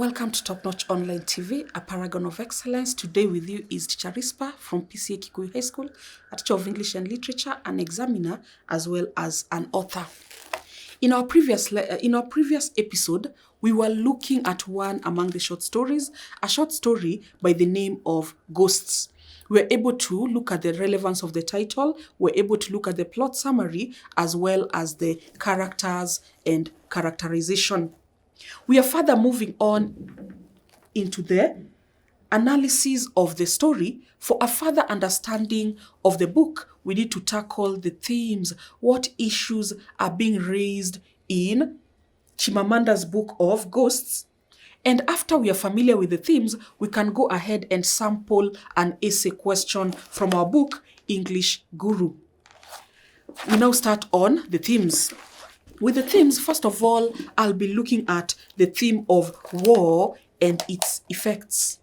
Welcome to Top Notch Online TV, a paragon of excellence. Today with you is Teacher Rispa from PCA Kikuyu High School, a teacher of English and Literature, an examiner, as well as an author. In our previous episode, we were looking at one among the short stories, a short story by the name of Ghosts. We were able to look at the relevance of the title, we were able to look at the plot summary, as well as the characters and characterization. We are further moving on into the analysis of the story. For a further understanding of the book, we need to tackle the themes. What issues are being raised in Chimamanda's book of Ghosts? And after we are familiar with the themes, we can go ahead and sample an essay question from our book, English Guru. We now start on the themes. With the themes, first of all, I'll be looking at the theme of war and its effects.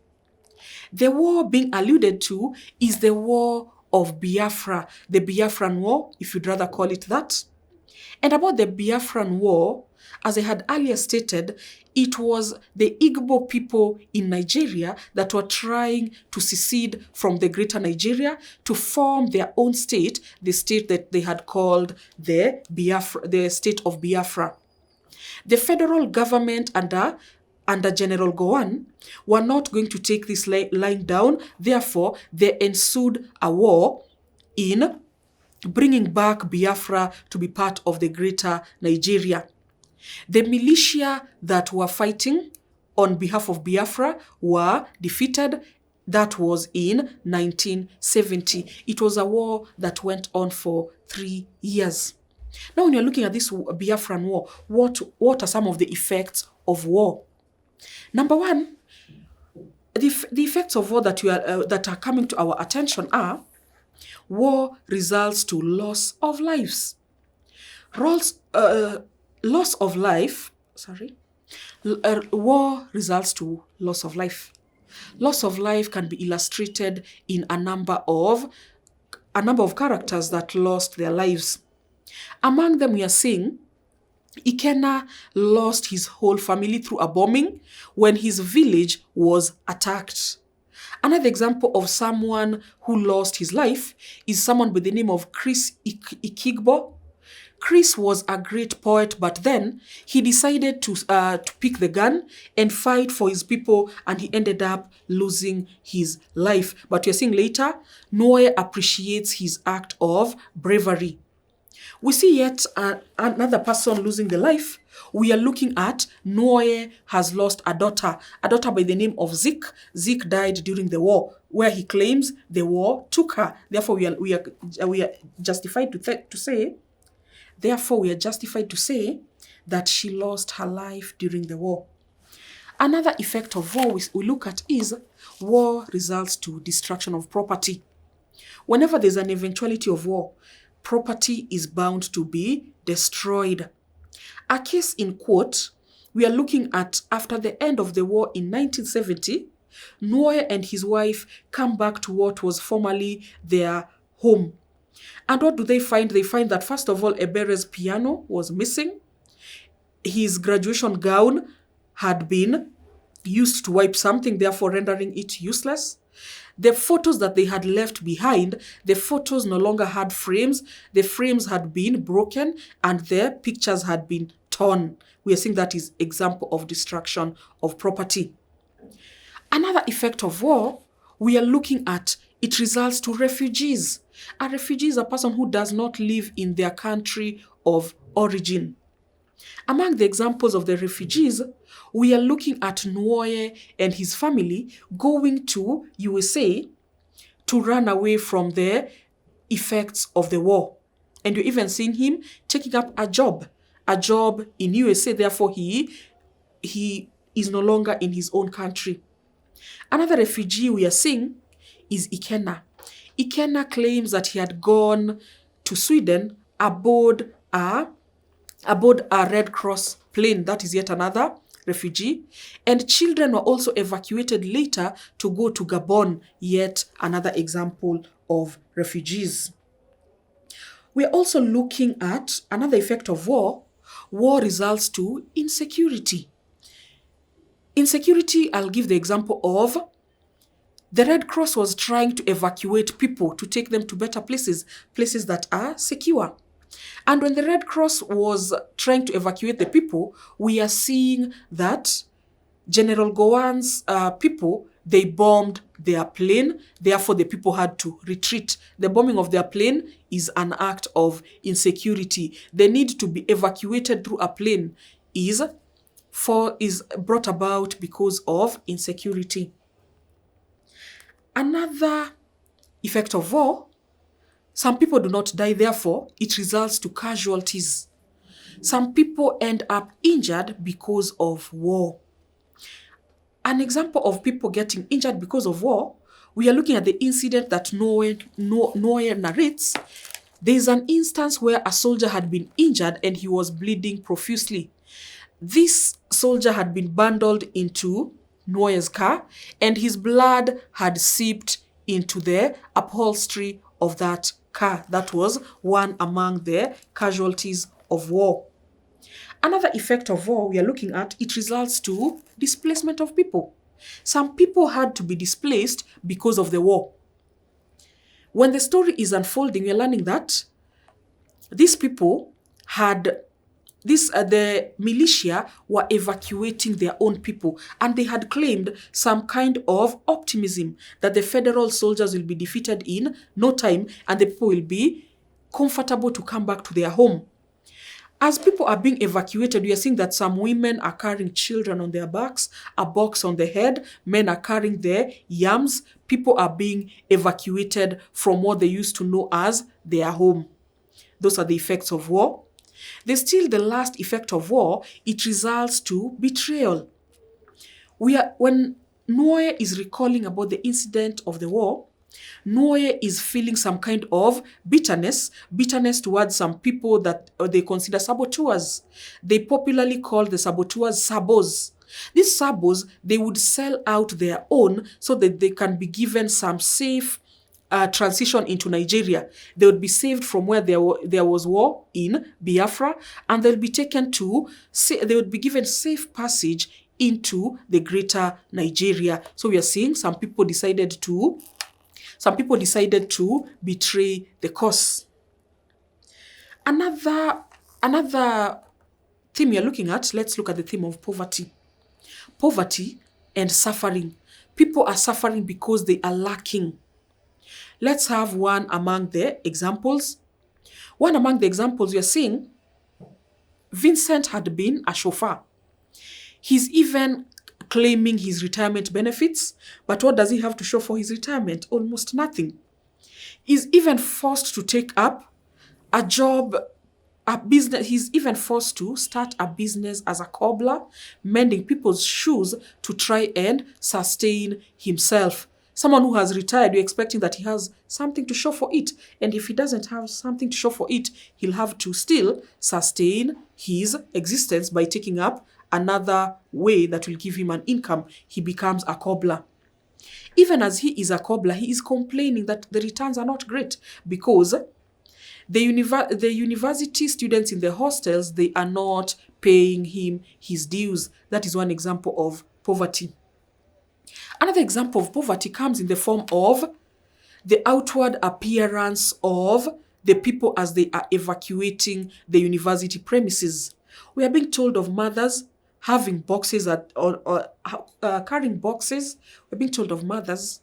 The war being alluded to is the war of Biafra, the Biafran War, if you'd rather call it that. And about the Biafran War, as I had earlier stated, it was the Igbo people in Nigeria that were trying to secede from the greater Nigeria to form their own state, the state that they had called the state of Biafra. The federal government under General Gowon were not going to take this line down. Therefore, there ensued a war in bringing back Biafra to be part of the greater Nigeria. The militia that were fighting on behalf of Biafra were defeated. That was in 1970. It was a war that went on for 3 years. Now, when you're looking at this Biafran war, what are some of the effects of war? Number one, the effects of war that are coming to our attention are: war results to loss of lives. War results to loss of life. Loss of life can be illustrated in a number of characters that lost their lives. Among them, we are seeing Ikenna lost his whole family through a bombing when his village was attacked. Another example of someone who lost his life is someone by the name of Chris Ikigbo. Chris was a great poet, but then he decided to pick the gun and fight for his people, and he ended up losing his life. But you're seeing later, Noe appreciates his act of bravery. We see yet another person losing the life. We are looking at Noe has lost a daughter by the name of Zik. Zik died during the war, where he claims the war took her. Therefore, we are justified to say that she lost her life during the war. Another effect of war we look at is war results to destruction of property. Whenever there's an eventuality of war, property is bound to be destroyed. A case in quote, we are looking at after the end of the war in 1970, Noe and his wife come back to what was formerly their home. And what do they find? They find that, first of all, Ebere's piano was missing. His graduation gown had been used to wipe something, therefore rendering it useless. The photos that they had left behind, the photos no longer had frames. The frames had been broken and the pictures had been torn. We are seeing that is example of destruction of property. Another effect of war, we are looking at, it results to refugees. A refugee is a person who does not live in their country of origin. Among the examples of the refugees, we are looking at Noe and his family going to USA to run away from the effects of the war. And you're even seeing him taking up a job in USA. Therefore, he is no longer in his own country. Another refugee we are seeing is Ikenna. Ikenna claims that he had gone to Sweden aboard a Red Cross plane. That is yet another refugee. And children were also evacuated later to go to Gabon, yet another example of refugees. We are also looking at another effect of war. War results to insecurity. Insecurity, I'll give the example of the Red Cross was trying to evacuate people to take them to better places, places that are secure. And when the Red Cross was trying to evacuate the people, we are seeing that General Gowon's people, they bombed their plane. Therefore, the people had to retreat. The bombing of their plane is an act of insecurity. The need to be evacuated through a plane is brought about because of insecurity. Another effect of war, some people do not die, therefore it results to casualties. Some people end up injured because of war. An example of people getting injured because of war, we are looking at the incident that Noe narrates. There is an instance where a soldier had been injured and he was bleeding profusely. This soldier had been bundled into Noye's car and his blood had seeped into the upholstery of that car. That was one among the casualties of war. Another effect of war we are looking at, it results to displacement of people. Some people had to be displaced because of the war. When the story is unfolding, we are learning that these people had the militia were evacuating their own people, and they had claimed some kind of optimism that the federal soldiers will be defeated in no time and the people will be comfortable to come back to their home. As people are being evacuated, we are seeing that some women are carrying children on their backs, a box on the head, men are carrying their yams. People are being evacuated from what they used to know as their home. Those are the effects of war. There's still the last effect of war. It results to betrayal. When Noe is recalling about the incident of the war, Noe is feeling some kind of bitterness towards some people that they consider saboteurs. They popularly call the saboteurs sabos. These sabos, they would sell out their own so that they can be given some safe transition into Nigeria. They would be saved from where there was war in Biafra, and they'll be taken to, they would be given safe passage into the greater Nigeria. So we are seeing some people decided to betray the cause. Another theme you're looking at, let's look at the theme of poverty. Poverty and suffering. People are suffering because they are lacking. Let's have one among the examples. One among the examples we are seeing, Vincent had been a chauffeur. He's even claiming his retirement benefits, but what does he have to show for his retirement? Almost nothing. He's even forced to take up a job, a business. He's even forced to start a business as a cobbler, mending people's shoes to try and sustain himself. Someone who has retired, you're expecting that he has something to show for it. And if he doesn't have something to show for it, he'll have to still sustain his existence by taking up another way that will give him an income. He becomes a cobbler. Even as he is a cobbler, he is complaining that the returns are not great because the university students in the hostels, they are not paying him his dues. That is one example of poverty. Another example of poverty comes in the form of the outward appearance of the people as they are evacuating the university premises. We are being told of mothers having boxes carrying boxes. We're being told of mothers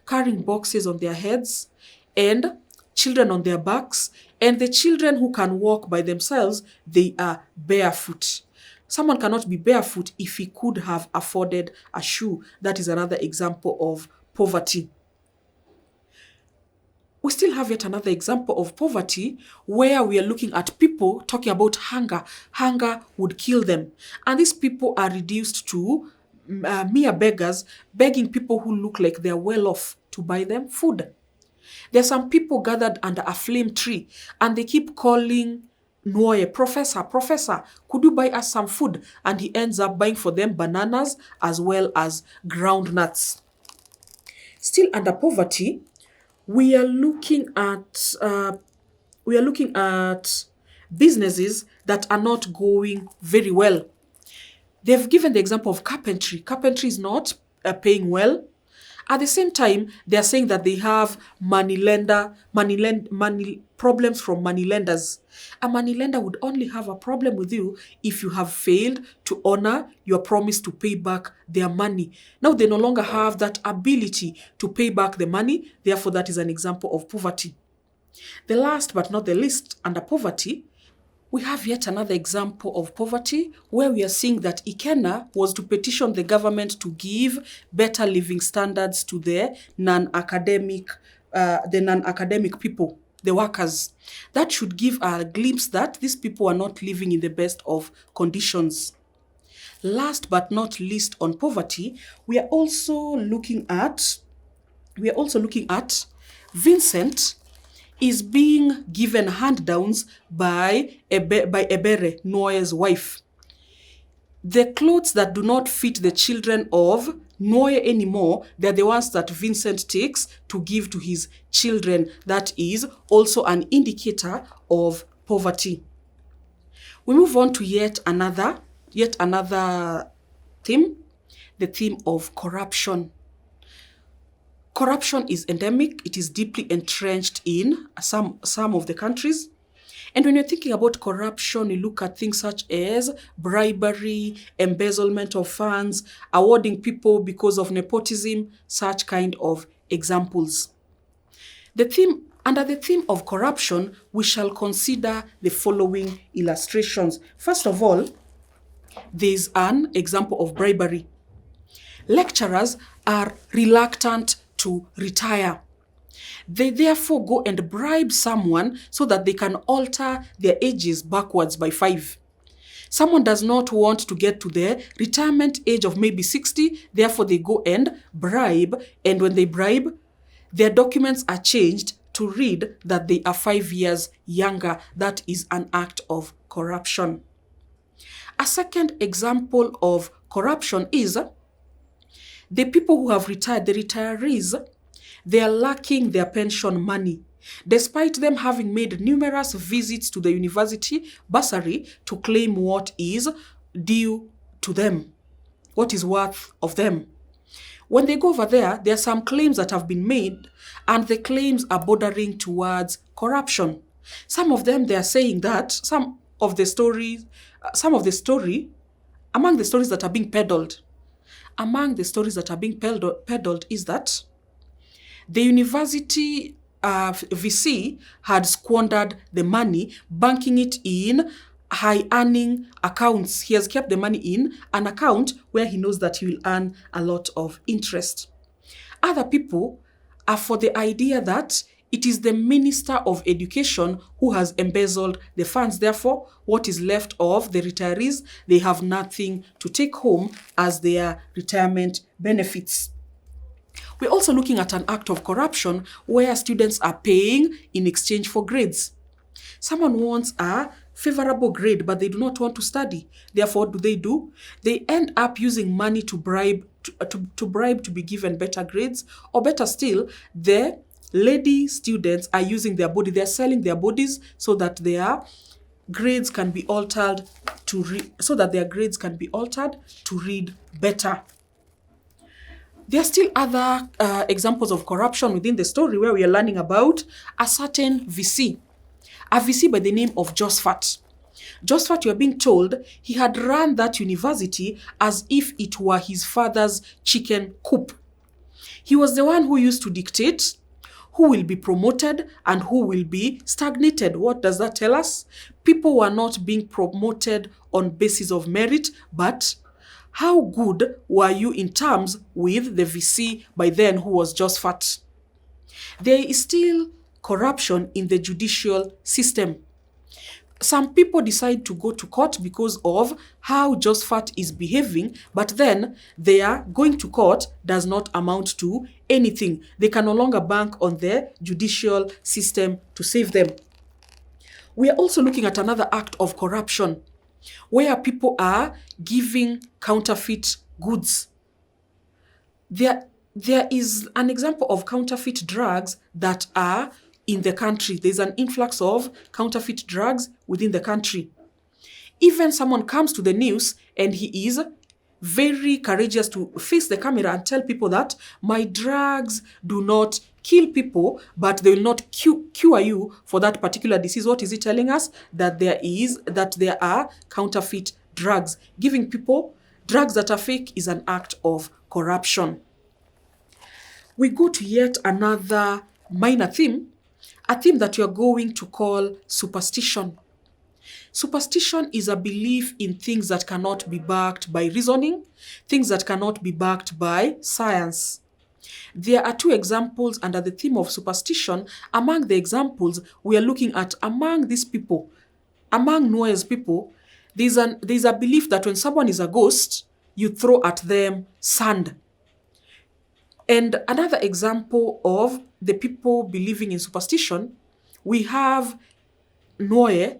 carrying boxes on their heads and children on their backs. And the children who can walk by themselves, they are barefoot. Someone cannot be barefoot if he could have afforded a shoe. That is another example of poverty. We still have yet another example of poverty where we are looking at people talking about hunger. Hunger would kill them. And these people are reduced to mere beggars, begging people who look like they're well off to buy them food. There are some people gathered under a flame tree and they keep calling Noe, Professor, could you buy us some food? And he ends up buying for them bananas as well as ground nuts. Still under poverty, we are looking at businesses that are not going very well. They've given the example of carpentry. Carpentry is not paying well. At the same time, they are saying that they have money problems from money lenders. A money lender would only have a problem with you if you have failed to honor your promise to pay back their money. Now they no longer have that ability to pay back the money. Therefore, that is an example of poverty. The last but not the least, under poverty, we have yet another example of poverty where we are seeing that Ikena was to petition the government to give better living standards to the non-academic people, the workers. That should give a glimpse that these people are not living in the best of conditions. Last but not least on poverty, we are also looking at Vincent is being given hand-downs by Ebere, Noye's wife. The clothes that do not fit the children of Noye anymore, they're the ones that Vincent takes to give to his children. That is also an indicator of poverty. We move on to yet another theme, the theme of corruption. Corruption is endemic. It is deeply entrenched in some of the countries. And when you're thinking about corruption, you look at things such as bribery, embezzlement of funds, awarding people because of nepotism, such kind of examples. Under the theme of corruption, we shall consider the following illustrations. First of all, there is an example of bribery. Lecturers are reluctant to retire. They therefore go and bribe someone so that they can alter their ages backwards by 5. Someone does not want to get to the retirement age of maybe 60, therefore they go and bribe, and when they bribe, their documents are changed to read that they are 5 years younger. That is an act of corruption. A second example of corruption is the people who have retired, the retirees, they are lacking their pension money, despite them having made numerous visits to the university bursary to claim what is due to them, what is worth of them. When they go over there are some claims that have been made, and the claims are bordering towards corruption. Some of them, they are saying that among the stories that are being peddled, is that the university VC had squandered the money, banking it in high-earning accounts. He has kept the money in an account where he knows that he will earn a lot of interest. Other people are for the idea that it is the Minister of Education who has embezzled the funds. Therefore, what is left of the retirees, they have nothing to take home as their retirement benefits. We're also looking at an act of corruption where students are paying in exchange for grades. Someone wants a favorable grade, but they do not want to study. Therefore, what do? They end up using money to bribe to be given better grades, or better still, the lady students are using their body. They're selling their bodies so that their grades can be altered to read better. There are still other examples of corruption within the story where we are learning about a certain VC. A VC by the name of Josephat. Josephat, you are being told, he had run that university as if it were his father's chicken coop. He was the one who used to dictate who will be promoted and who will be stagnated. What does that tell us? People were not being promoted on basis of merit, but how good were you in terms with the VC by then who was Josephat? There is still corruption in the judicial system. Some people decide to go to court because of how Josephat is behaving, but then their going to court does not amount to anything. They can no longer bank on the judicial system to save them. We are also looking at another act of corruption where people are giving counterfeit goods. There is an example of counterfeit drugs that are in the country. There's an influx of counterfeit drugs within the country. Even someone comes to the news and he is very courageous to face the camera and tell people that my drugs do not kill people, but they will not cure you for that particular disease. What is he telling us? That there are counterfeit drugs. Giving people drugs that are fake is an act of corruption. We go to yet another minor theme, a theme that you're going to call superstition. Superstition is a belief in things that cannot be backed by reasoning, things that cannot be backed by science. There are two examples under the theme of superstition. Among the examples we are looking at among these people, among Noah's people, there's a belief that when someone is a ghost, you throw at them sand. And another example of the people believing in superstition, we have Noah,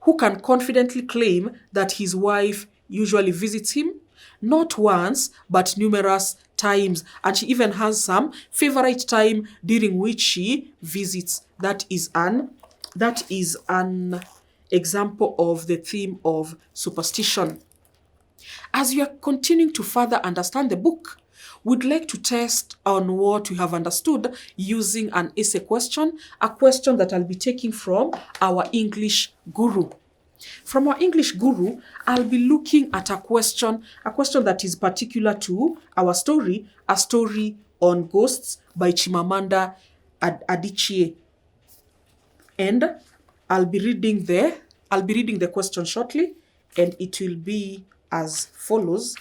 who can confidently claim that his wife usually visits him, not once, but numerous times. And she even has some favorite time during which she visits. That is an example of the theme of superstition. As you are continuing to further understand the book, we'd like to test on what you have understood using an essay question, a question that I'll be taking from our English guru. From our English guru, I'll be looking at a question that is particular to our story, a story on ghosts by Chimamanda Adichie. And I'll be reading the question shortly, and it will be as follows.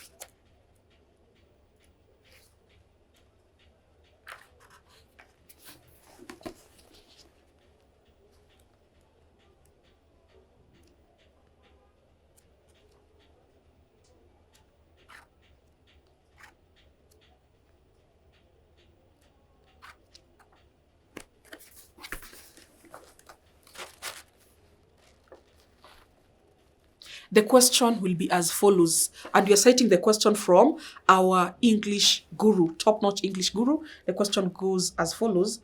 The question will be as follows, and we are citing the question from our English guru, top-notch English guru. The question goes as follows.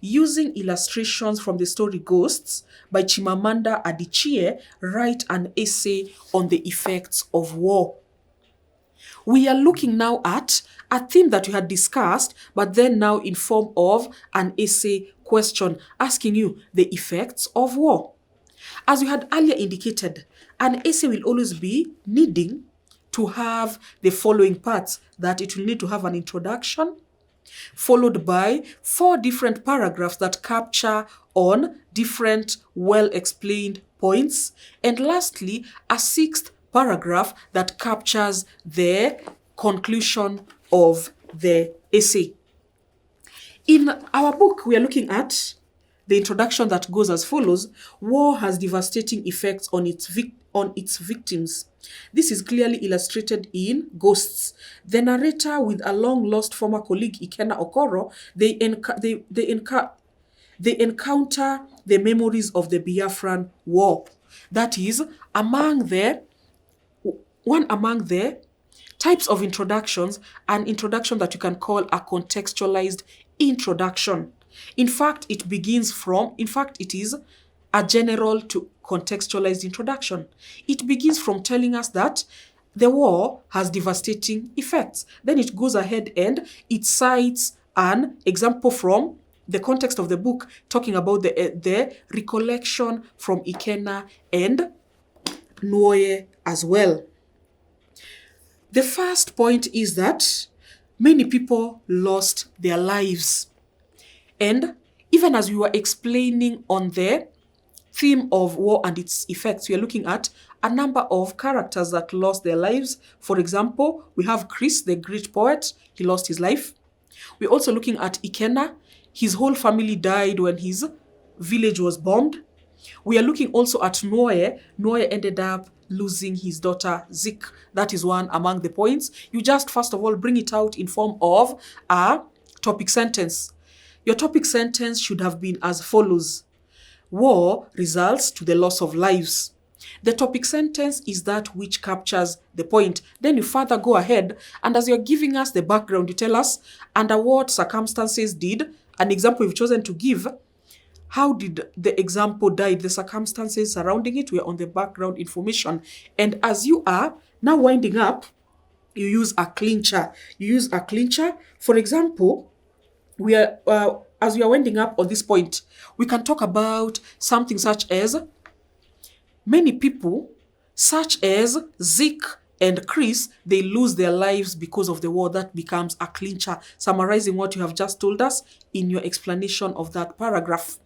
Using illustrations from the story Ghosts by Chimamanda Adichie, write an essay on the effects of war. We are looking now at a theme that we had discussed, but then now in form of an essay question, asking you the effects of war. As we had earlier indicated, an essay will always be needing to have the following parts, that it will need to have an introduction, followed by 4 different paragraphs that capture on different well-explained points, and lastly, a 6th paragraph that captures the conclusion of the essay. In our book, we are looking at the introduction that goes as follows. War has devastating effects on its victims. This is clearly illustrated in Ghosts. The narrator, with a long-lost former colleague, Ikenna Okoro, they encounter the memories of the Biafran War. That is one among the types of introductions, an introduction that you can call a contextualized introduction. In fact, it is a general to contextualized introduction. It begins from telling us that the war has devastating effects. Then it goes ahead and it cites an example from the context of the book, talking about the recollection from Ikenna and Nwoye as well. The first point is that many people lost their lives. And even as we were explaining on the theme of war and its effects, we are looking at a number of characters that lost their lives. For example, we have Chris, the great poet. He lost his life. We're also looking at Ikenna. His whole family died when his village was bombed. We are looking also at Nwoye. Nwoye ended up losing his daughter Zik. That is one among the points. You just first of all bring it out in form of a topic sentence. Your topic sentence should have been as follows. War results to the loss of lives. The topic sentence is that which captures the point. Then you further go ahead, and as you're giving us the background, you tell us under what circumstances did an example you've chosen to give how did the example die, the circumstances surrounding it were on the background information. And as you are now winding up, you use a clincher. For example, we are as we are winding up on this point, we can talk about something such as many people, such as Zeke and Chris, they lose their lives because of the war. That becomes a clincher, summarizing what you have just told us in your explanation of that paragraph.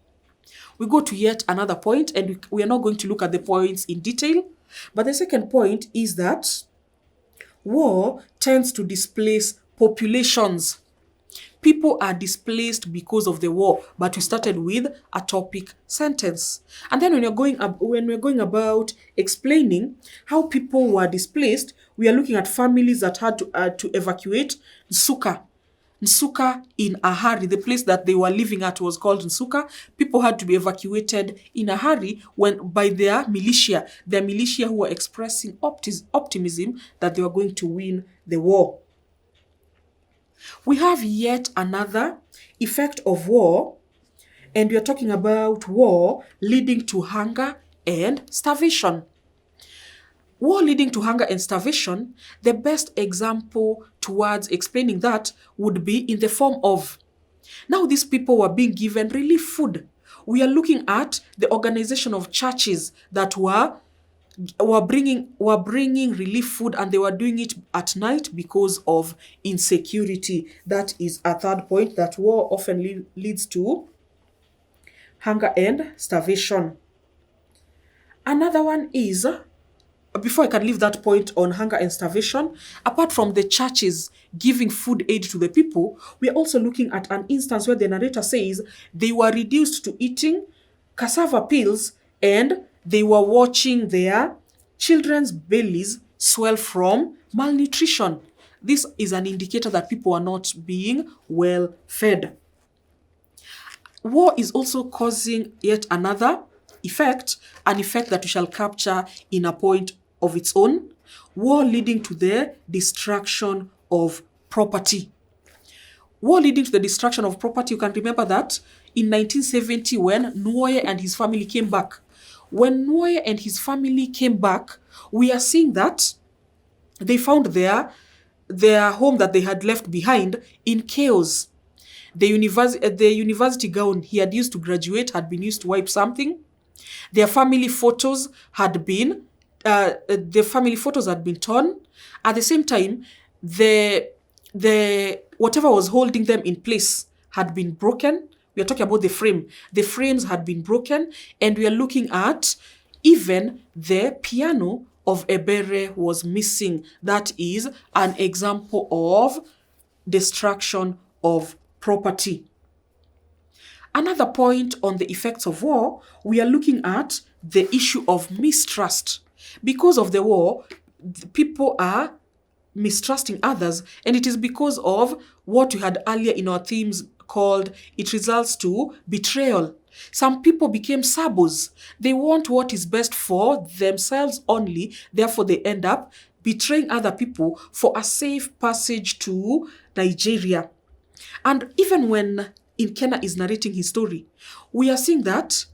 We go to yet another point, and we are not going to look at the points in detail. But the second point is that war tends to displace populations. People are displaced because of the war, but we started with a topic sentence. And then when we're going about explaining how people were displaced, we are looking at families that had to evacuate Nsuka. Nsuka in a hurry. The place that they were living at was called Nsuka. People had to be evacuated in a hurry by their militia who were expressing optimism that they were going to win the war. We have yet another effect of war, and we are talking about war leading to hunger and starvation. War leading to hunger and starvation, the best example towards explaining that would be in the form of, now these people were being given relief food. We are looking at the organization of churches that were bringing relief food, and they were doing it at night because of insecurity. That is a third point, that war often leads to hunger and starvation. Another one is, before I can leave that point on hunger and starvation, apart from the churches giving food aid to the people, we are also looking at an instance where the narrator says they were reduced to eating cassava peels, and they were watching their children's bellies swell from malnutrition. This is an indicator that people are not being well fed. War is also causing yet another effect, an effect that we shall capture in a point of its own. War leading to the destruction of property. War leading to the destruction of property. You can remember that in 1970 when Nwoye and his family came back. When Nwoye and his family came back, we are seeing that they found their home that they had left behind in chaos. The university gown he had used to graduate had been used to wipe something. Their family photos had been torn. At the same time, the whatever was holding them in place had been broken. We are talking about the frame. The frames had been broken, and we are looking at even the piano of Ebere was missing. That is an example of destruction of property. Another point on the effects of war, we are looking at the issue of mistrust. Because of the war, people are mistrusting others, and it is because of what we had earlier in our themes called it results to betrayal. Some people became sabos. They want what is best for themselves only, therefore they end up betraying other people for a safe passage to Nigeria. And even when Nkena is narrating his story, we are seeing that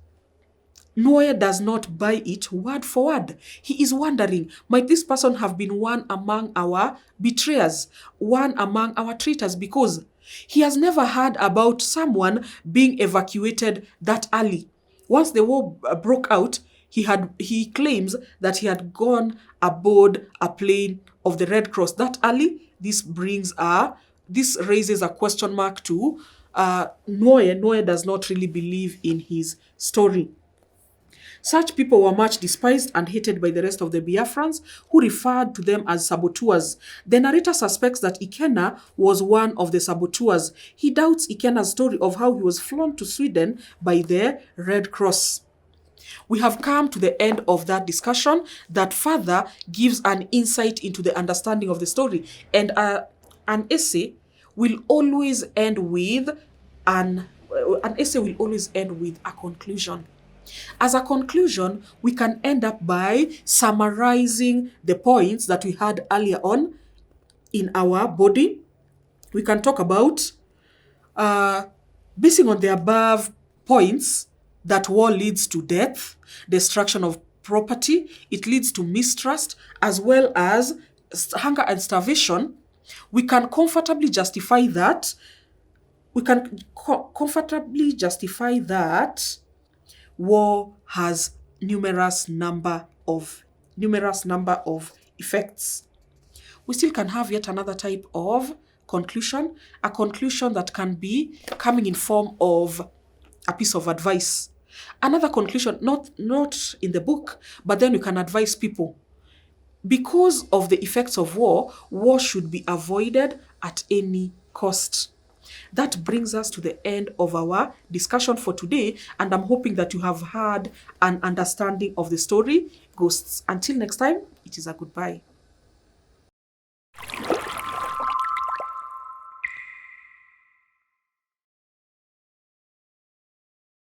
Nwoye does not buy it word for word. He is wondering, might this person have been one among our betrayers, one among our traitors, because he has never heard about someone being evacuated that early. Once the war broke out, he claims that he had gone aboard a plane of the Red Cross that early. This raises a question mark to Nwoye. Nwoye does not really believe in his story. Such people were much despised and hated by the rest of the Biafrans, who referred to them as saboteurs. The narrator suspects that Ikena was one of the saboteurs. He doubts Ikena's story of how he was flown to Sweden by the Red Cross. We have come to the end of that discussion that further gives an insight into the understanding of the story. And an essay will always end with a conclusion. As a conclusion, we can end up by summarizing the points that we had earlier on in our body. We can talk about, basing on the above points, that war leads to death, destruction of property, it leads to mistrust, as well as hunger and starvation, we can comfortably justify that. War has numerous number of effects. We still can have yet another type of conclusion, a conclusion that can be coming in form of a piece of advice. Another conclusion, not in the book, but then we can advise people. Because of the effects of war, war should be avoided at any cost. That brings us to the end of our discussion for today, and I'm hoping that you have had an understanding of the story Ghosts. Until next time, it is a goodbye.